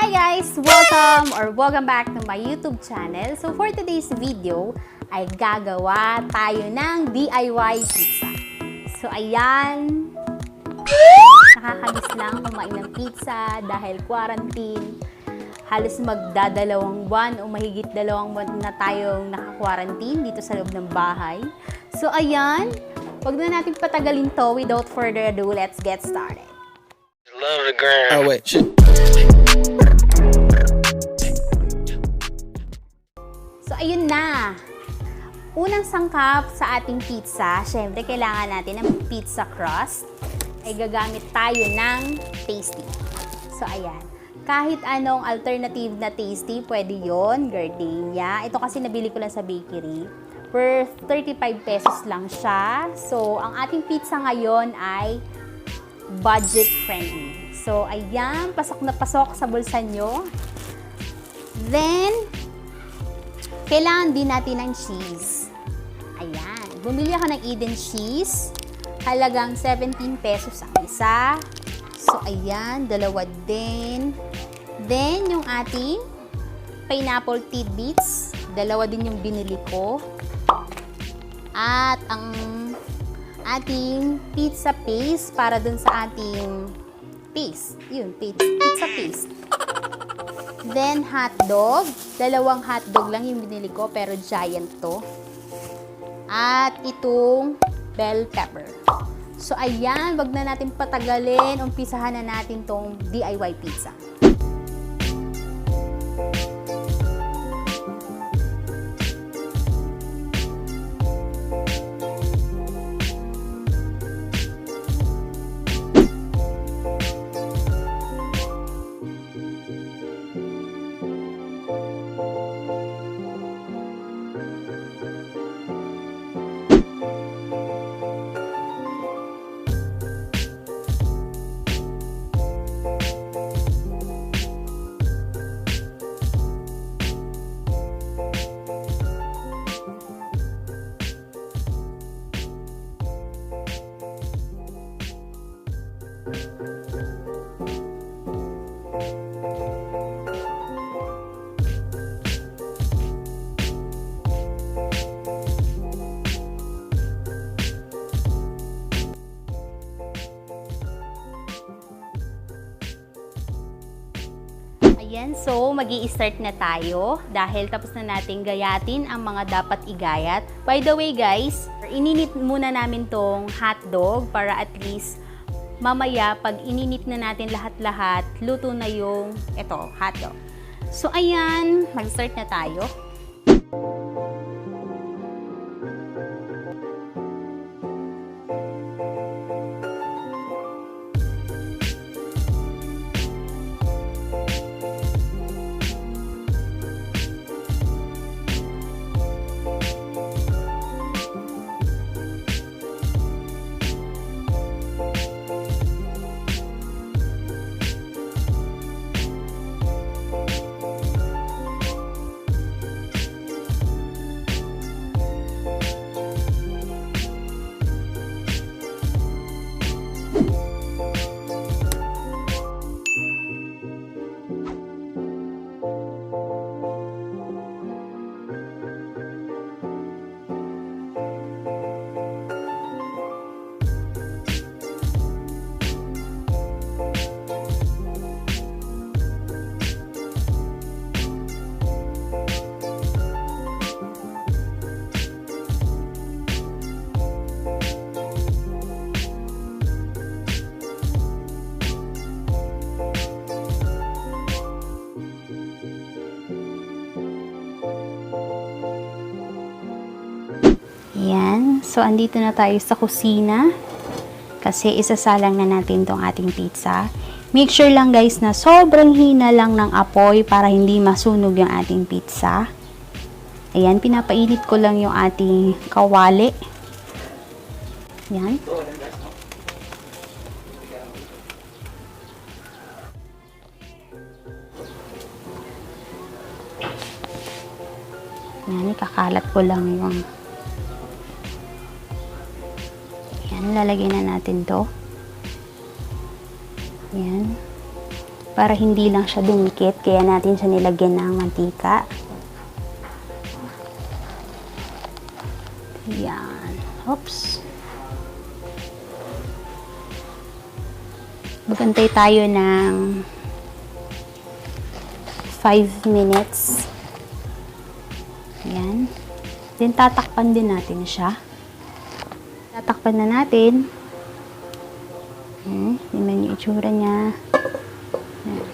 Hi guys! Welcome back to my YouTube channel. So for today's video, ay gagawa tayo ng DIY pizza. So ayan, nakakamiss lang kumain ng pizza dahil quarantine. Halos magdadalawang buwan o mahigit 2 buwan na tayong naka-quarantine dito sa loob ng bahay. So ayan, wag na natin patagalin to. Without further ado, let's get started. Love the ground. Oh wait, shit. So, ayun na. Unang sangkap sa ating pizza, syempre kailangan natin ng pizza crust. Ay gagamit tayo ng tasty. So, ayan. Kahit anong alternative na tasty, pwede yon, gardenia. Ito kasi nabili ko lang sa bakery. Worth 35 pesos lang siya. So, ang ating pizza ngayon ay budget friendly. So, ayan. Pasok na pasok sa bulsa nyo. Then, kailangan din natin ng cheese. Ayan. Bumili ako ng Eden cheese. Halagang 17 pesos ang isa. So, ayan. 2 din. Then, yung ating pineapple tidbits. 2 din yung binili ko. At ang ating pizza paste para dun sa ating paste. Yun, pizza paste. Then, hotdog. 2 hotdog lang yung binili ko, pero giant to. At itong bell pepper. So, ayan, wag na natin patagalin. Umpisahan na natin tong DIY pizza. Ayan, so magi-start na tayo dahil tapos na natin gayatin ang mga dapat igayat. By the way guys, ininit muna namin tong hotdog para at least mamaya pag ininit na natin lahat-lahat, luto na yung hotdog. So ayan, mag-start na tayo. Yan. So, andito na tayo sa kusina. Kasi isasalang na natin tong ating pizza. Make sure lang guys na sobrang hina lang ng apoy para hindi masunog yung ating pizza. Ayan, pinapainit ko lang yung ating kawali. Yan. Yan, ikakalat ko lang yung lalagyan na natin to. Yan. para hindi lang siya dumikit, kaya natin siya nilagyan ng mantika. Yan. Oops. Magantay tayo ng 5 minutes. Yan. Then, tatakpan din natin siya. Tatakpan na natin. Tingnan yung itsura niya. Yan.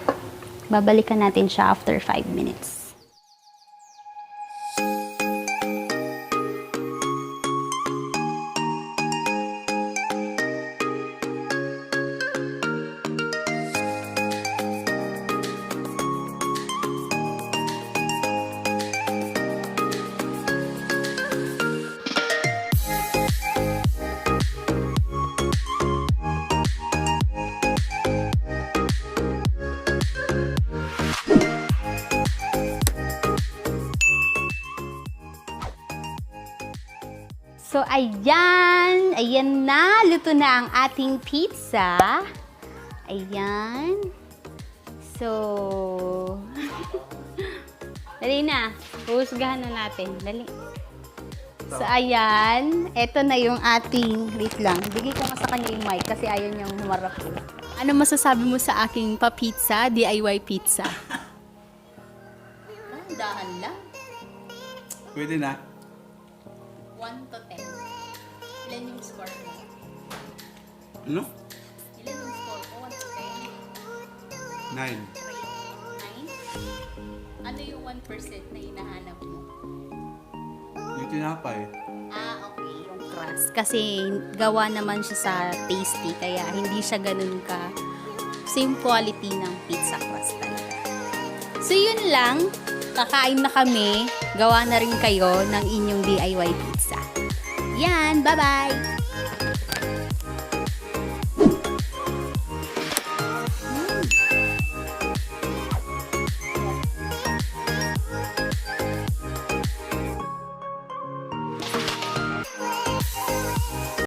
Babalikan natin siya after 5 minutes. So, ayan. Ayan na. Luto na ang ating pizza. Ayan. So, dali na. Huhusgahan na natin. Dali. So, ayan. Ito na yung ating, wait lang. Bigay ko nga sa kanya yung mic kasi ayaw niyang humarap. Ano masasabi mo sa aking pa-pizza, DIY pizza? Dahan lang. Pwede na. 1 to 10. Ilan yung score mo? Ano? Ilan yung score ko? 1 to 10? 9. 9? Ano yung 1% na hinahanap mo? Yung tinapay. Okay, yung crust. Kasi gawa naman siya sa tasty, kaya hindi siya ganun ka same quality ng pizza crust talaga. So yun lang, kakain na kami. Gawa na rin kayo ng inyong DIY pizza. Yan, bye-bye!